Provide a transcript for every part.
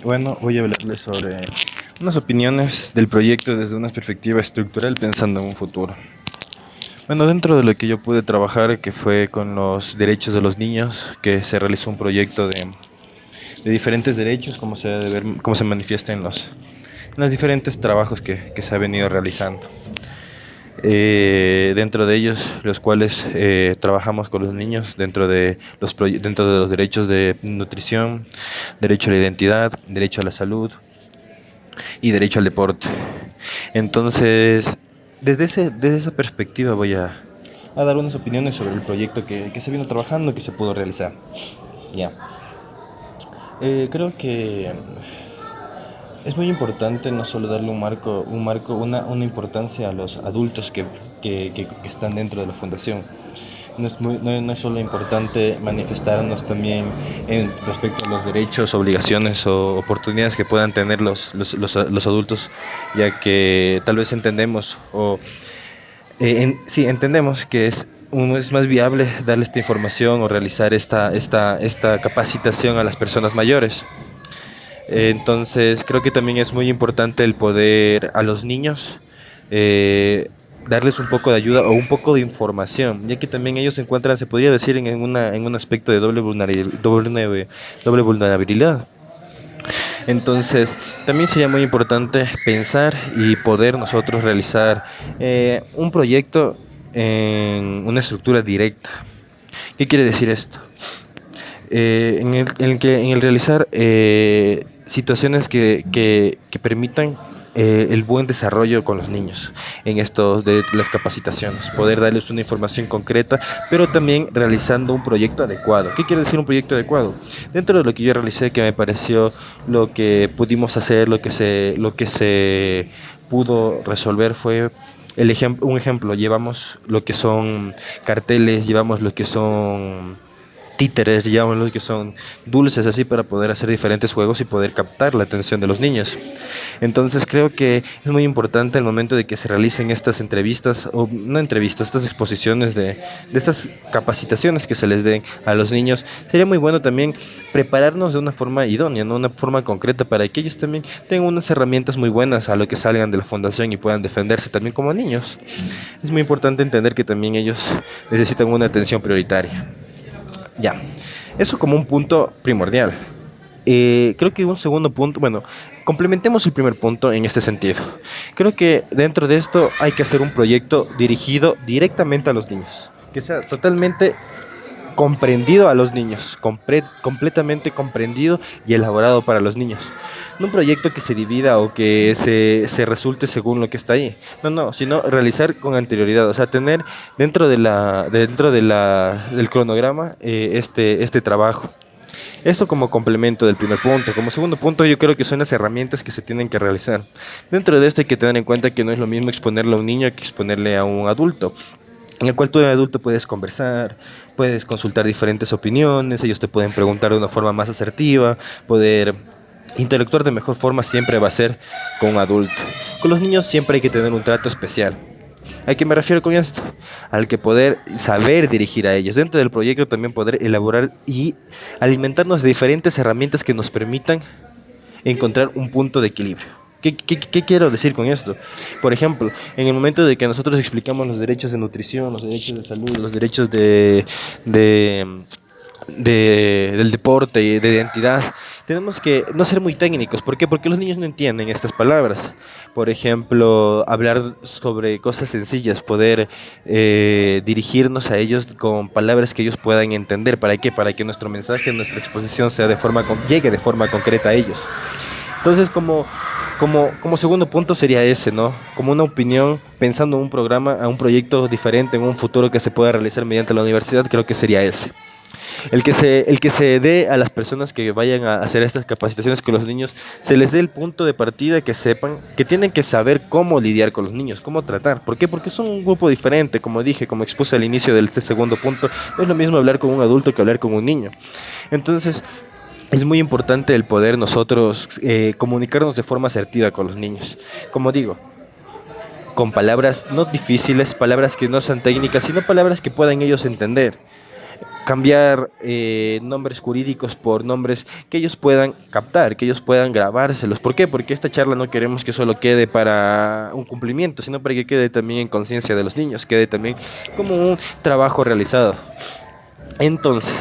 Bueno, voy a hablarles sobre unas opiniones del proyecto desde una perspectiva estructural pensando en un futuro. Bueno, dentro de lo que yo pude trabajar, que fue con los derechos de los niños, que se realizó un proyecto de diferentes derechos, como se debe ver, cómo se manifiesta en los diferentes trabajos que se ha venido realizando. Dentro de ellos, los cuales trabajamos con los niños dentro de los derechos de nutrición, derecho a la identidad, derecho a la salud y derecho al deporte. Entonces, desde esa perspectiva voy a dar unas opiniones sobre el proyecto que se vino trabajando, que se pudo realizar. Ya. Creo que es muy importante no solo darle una importancia a los adultos que están dentro de la fundación. No es solo importante manifestarnos también respecto a los derechos, obligaciones o oportunidades que puedan tener los adultos, ya que tal vez entendemos sí, entendemos que es más viable darle esta información o realizar esta capacitación a las personas mayores. Entonces, creo que también es muy importante el poder a los niños darles un poco de ayuda o un poco de información, ya que también ellos se encuentran, se podría decir, en un aspecto de doble vulnerabilidad. Entonces, también sería muy importante pensar y poder nosotros realizar un proyecto en una estructura directa. ¿Qué quiere decir esto? En el realizar situaciones que permitan el buen desarrollo con los niños en estos de las capacitaciones, poder darles una información concreta, pero también realizando un proyecto adecuado. ¿Qué quiere decir un proyecto adecuado? Dentro de lo que yo realicé, que me pareció lo que pudimos hacer, lo que se pudo resolver fue un ejemplo, llevamos lo que son carteles, llevamos lo que son títeres, llamémoslo, que son dulces así para poder hacer diferentes juegos y poder captar la atención de los niños. Entonces creo que es muy importante el momento de que se realicen estas entrevistas, o no entrevistas, estas exposiciones de estas capacitaciones que se les den a los niños. Sería muy bueno también prepararnos de una forma idónea, ¿no? Una forma concreta para que ellos también tengan unas herramientas muy buenas a lo que salgan de la fundación y puedan defenderse también como niños. Es muy importante entender que también ellos necesitan una atención prioritaria. Ya, eso como un punto primordial. Creo que un segundo punto, bueno, complementemos el primer punto en este sentido. Creo que dentro de esto hay que hacer un proyecto dirigido directamente a los niños, que sea totalmente comprendido a los niños, completamente comprendido y elaborado para los niños. No un proyecto que se divida o que se resulte según lo que está ahí. No, no, sino realizar con anterioridad, o sea, tener del cronograma este trabajo. Esto como complemento del primer punto. Como segundo punto, yo creo que son las herramientas que se tienen que realizar. Dentro de esto hay que tener en cuenta que no es lo mismo exponerle a un niño que exponerle a un adulto, en el cual tú de adulto puedes conversar, puedes consultar diferentes opiniones, ellos te pueden preguntar de una forma más asertiva, poder interactuar de mejor forma siempre va a ser con un adulto. Con los niños siempre hay que tener un trato especial. ¿A qué me refiero con esto? Al que poder saber dirigir a ellos. Dentro del proyecto también poder elaborar y alimentarnos de diferentes herramientas que nos permitan encontrar un punto de equilibrio. ¿Qué quiero decir con esto? Por ejemplo, en el momento de que nosotros explicamos los derechos de nutrición, los derechos de salud, los derechos de, del deporte y de identidad, tenemos que no ser muy técnicos. ¿Por qué? Porque los niños no entienden estas palabras. Por ejemplo, hablar sobre cosas sencillas, poder dirigirnos a ellos con palabras que ellos puedan entender. ¿Para qué? Para que nuestro mensaje, nuestra exposición sea llegue de forma concreta a ellos. Entonces, como segundo punto sería ese, ¿no? Como una opinión, pensando en un programa, a un proyecto diferente, en un futuro que se pueda realizar mediante la universidad, creo que sería ese. El que se dé a las personas que vayan a hacer estas capacitaciones con los niños, se les dé el punto de partida, que sepan que tienen que saber cómo lidiar con los niños, cómo tratar. ¿Por qué? Porque son un grupo diferente, como dije, como expuse al inicio del segundo punto. No es lo mismo hablar con un adulto que hablar con un niño. Entonces, es muy importante el poder nosotros comunicarnos de forma asertiva con los niños. Como digo, con palabras no difíciles, palabras que no sean técnicas, sino palabras que puedan ellos entender. cambiar nombres jurídicos por nombres que ellos puedan captar, que ellos puedan grabárselos. ¿Por qué? Porque esta charla no queremos que solo quede para un cumplimiento, sino para que quede también en conciencia de los niños, quede también como un trabajo realizado. Entonces,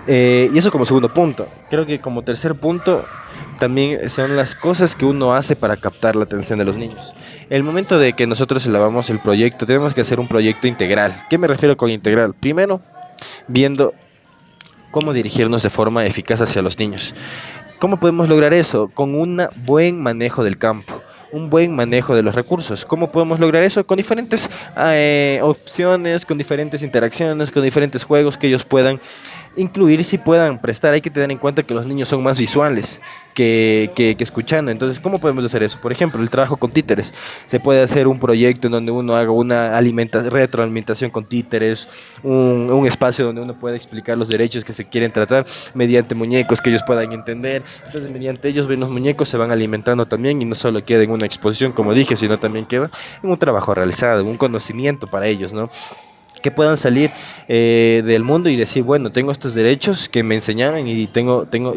y eso como segundo punto. Creo que como tercer punto también son las cosas que uno hace para captar la atención de los niños. El momento de que nosotros elaboramos el proyecto, tenemos que hacer un proyecto integral. ¿Qué me refiero con integral? Primero, viendo cómo dirigirnos de forma eficaz hacia los niños. ¿Cómo podemos lograr eso? Con un buen manejo del campo, un buen manejo de los recursos. ¿Cómo podemos lograr eso? Con diferentes opciones, con diferentes interacciones, con diferentes juegos que ellos puedan incluir si puedan prestar. Hay que tener en cuenta que los niños son más visuales que escuchando. Entonces, ¿cómo podemos hacer eso? Por ejemplo, el trabajo con títeres. Se puede hacer un proyecto en donde uno haga una retroalimentación con títeres, un espacio donde uno pueda explicar los derechos que se quieren tratar mediante muñecos que ellos puedan entender. Entonces, mediante ellos ven los muñecos, se van alimentando también y no solo queda en una exposición, como dije, sino también queda en un trabajo realizado, en un conocimiento para ellos, ¿no? Que puedan salir del mundo y decir, bueno, tengo estos derechos que me enseñaron y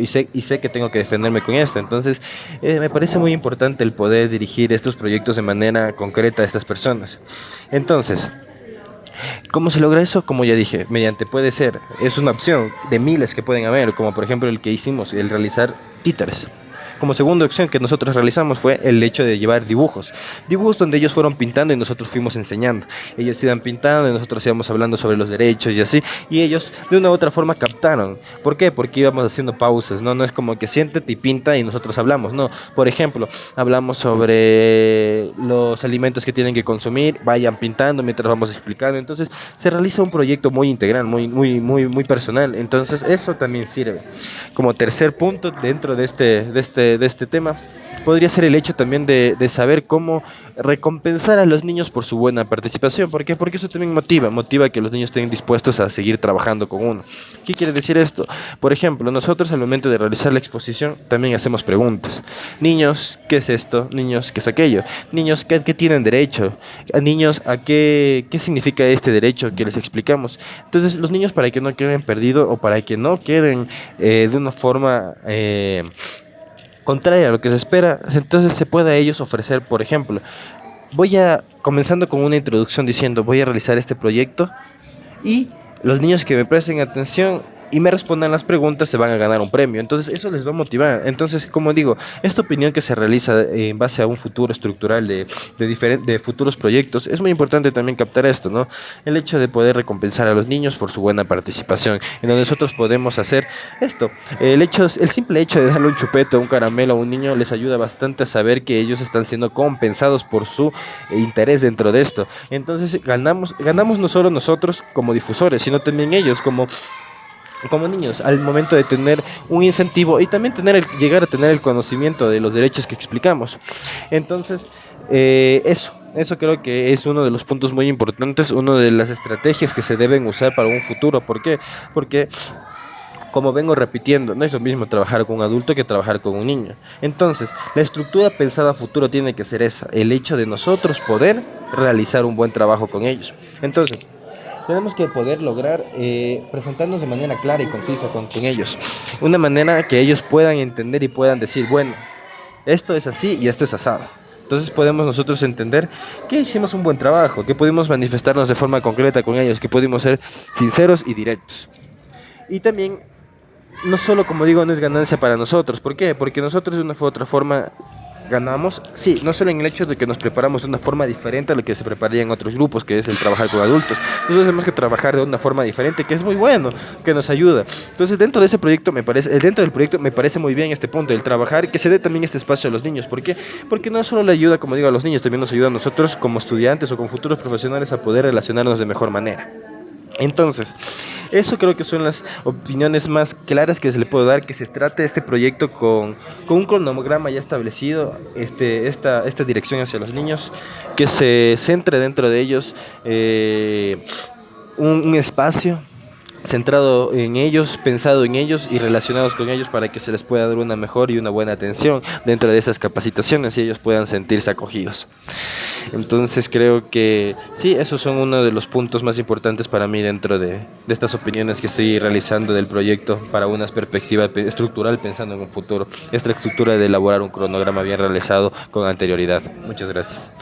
sé que tengo que defenderme con esto. Entonces, me parece muy importante el poder dirigir estos proyectos de manera concreta a estas personas. Entonces, ¿cómo se logra eso? Como ya dije, mediante puede ser, es una opción de miles que pueden haber, como por ejemplo el que hicimos, el realizar títeres. Como segunda opción que nosotros realizamos fue el hecho de llevar dibujos. Dibujos donde ellos fueron pintando y nosotros fuimos enseñando. Ellos iban pintando y nosotros íbamos hablando sobre los derechos y así. Y ellos de una u otra forma captaron. ¿Por qué? Porque íbamos haciendo pausas, ¿no? No es como que siéntate y pinta y nosotros hablamos, no. Por ejemplo, hablamos sobre los alimentos que tienen que consumir, vayan pintando mientras vamos explicando. Entonces se realiza un proyecto muy integral, muy personal. Entonces eso también sirve. Como tercer punto dentro de este tema, podría ser el hecho también de saber cómo recompensar a los niños por su buena participación. ¿Por qué? Porque eso también motiva que los niños estén dispuestos a seguir trabajando con uno. ¿Qué quiere decir esto? Por ejemplo, nosotros al momento de realizar la exposición también hacemos preguntas. Niños, ¿qué es esto? Niños, ¿qué es aquello? Niños, ¿qué tienen derecho? Niños, ¿qué significa este derecho que les explicamos? Entonces, los niños, para que no queden perdidos o para que no queden de una forma contraria a lo que se espera, entonces se puede a ellos ofrecer, por ejemplo, comenzando con una introducción diciendo, voy a realizar este proyecto y los niños que me presten atención y me respondan las preguntas se van a ganar un premio. Entonces eso les va a motivar. Entonces, como digo, esta opinión que se realiza en base a un futuro estructural de futuros proyectos, es muy importante también captar esto, ¿no? El hecho de poder recompensar a los niños por su buena participación, en donde nosotros podemos hacer esto. El simple hecho de darle un chupete o un caramelo a un niño les ayuda bastante a saber que ellos están siendo compensados por su interés dentro de esto. Entonces ganamos no solo nosotros como difusores, sino también ellos como niños, al momento de tener un incentivo y también llegar a tener el conocimiento de los derechos que explicamos. Entonces, eso creo que es uno de los puntos muy importantes, una de las estrategias que se deben usar para un futuro. ¿Por qué? Porque, como vengo repitiendo, no es lo mismo trabajar con un adulto que trabajar con un niño. Entonces, la estructura pensada a futuro tiene que ser esa, el hecho de nosotros poder realizar un buen trabajo con ellos. Entonces, tenemos que poder lograr presentarnos de manera clara y concisa con ellos. Una manera que ellos puedan entender y puedan decir, bueno, esto es así y esto es asado. Entonces podemos nosotros entender que hicimos un buen trabajo, que pudimos manifestarnos de forma concreta con ellos, que pudimos ser sinceros y directos. Y también, no solo, como digo, no es ganancia para nosotros. ¿Por qué? Porque nosotros de una u otra forma ganamos, sí, no solo en el hecho de que nos preparamos de una forma diferente a lo que se prepararía en otros grupos, que es el trabajar con adultos. Nosotros tenemos que trabajar de una forma diferente, que es muy bueno, que nos ayuda. Entonces, dentro del proyecto me parece muy bien este punto, el trabajar, que se dé también este espacio a los niños. ¿Por qué? Porque no solo le ayuda, como digo, a los niños, también nos ayuda a nosotros como estudiantes o como futuros profesionales a poder relacionarnos de mejor manera. Entonces, eso creo que son las opiniones más claras que se le puede dar, que se trate este proyecto con un cronograma ya establecido, esta dirección hacia los niños, que se centre dentro de ellos un espacio centrado en ellos, pensado en ellos y relacionados con ellos para que se les pueda dar una mejor y una buena atención dentro de esas capacitaciones y ellos puedan sentirse acogidos. Entonces creo que sí, esos son uno de los puntos más importantes para mí dentro de estas opiniones que estoy realizando del proyecto para una perspectiva estructural pensando en un futuro. Esta estructura de elaborar un cronograma bien realizado con anterioridad. Muchas gracias.